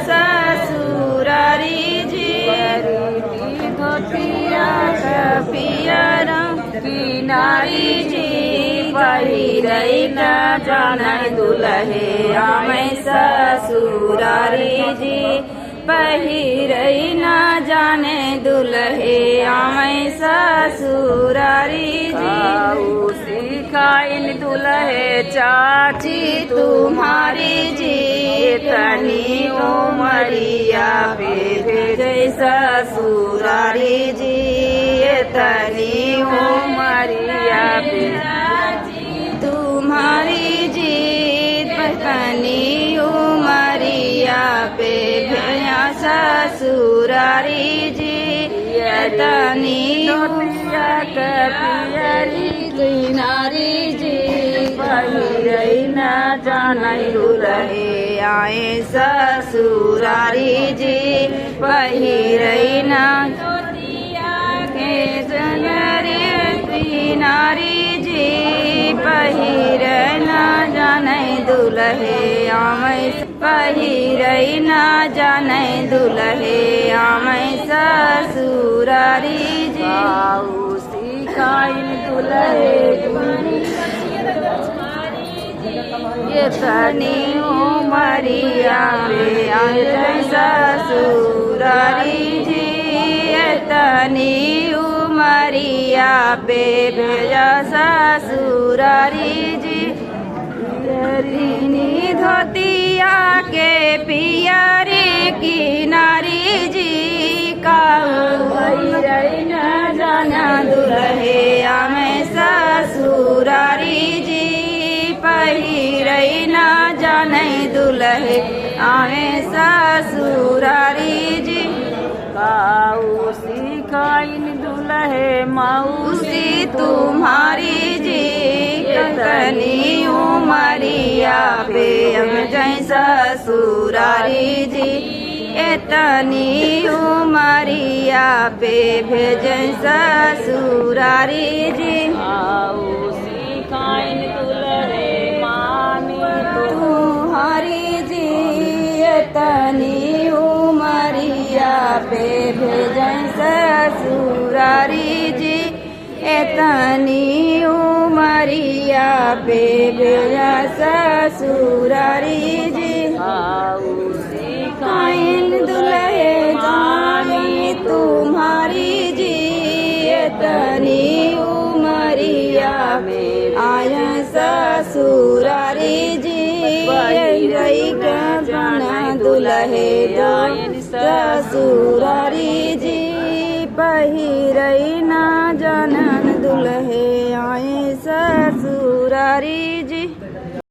ससुरारी जी धोतिया पियर किनारी जी पहिरई न जानै दुलहे आमै ससुरारी जी पहिरई न जाने दुलहे आमै ससुरारी जी सिखाइन दुलहे चाची तुम्हारी जी तनी उमरिया पे भेजै ससुरारी जी तनी उमरिया पे तुम्हारी जी तनी उमरिया पे भेया ससुरारी जी तनी पियरी किनारी जी पहिरई न जानै दुलहे आए ससुरारी जी पहिरई न के जनरे किनारी जी पहिरई न जानै दुलहे आमै पहिरई न जानै दुलहे आमै ससुरारी जी सिखाइन दुलहे ये तनी उमरिया पे आयै ससुरारी जी ये तनी उमरिया पे भेजा ससुरारी जी पियरी धोतिया के पियरी किनारी जी पहिरई न जाना दुलहे आमै ससुरारी जी पहिरई न जानै दुलहे आमै ससुरारी जी काऊ सिखाइन दुलहे मौसी तुम्हारी जी तनी उमरिया पे जै ससुरारी जी एतनी उमरिया पे भेजै ससुरारी जी सिखाइन दुलहे मामी तुम्हारी जी एतनी उमरिया पे भेजै ससुरारी जी एतनी उमरिया पे भेजा ससुरारी जी सिखाइन दुलहे जानी तुम्हारी जी एतनी उमरिया में आया ससुरारी जी पहिरई न जानै दुलहे ससुरारी जी पहिरई न जानै दुलहे आए ससुरारी।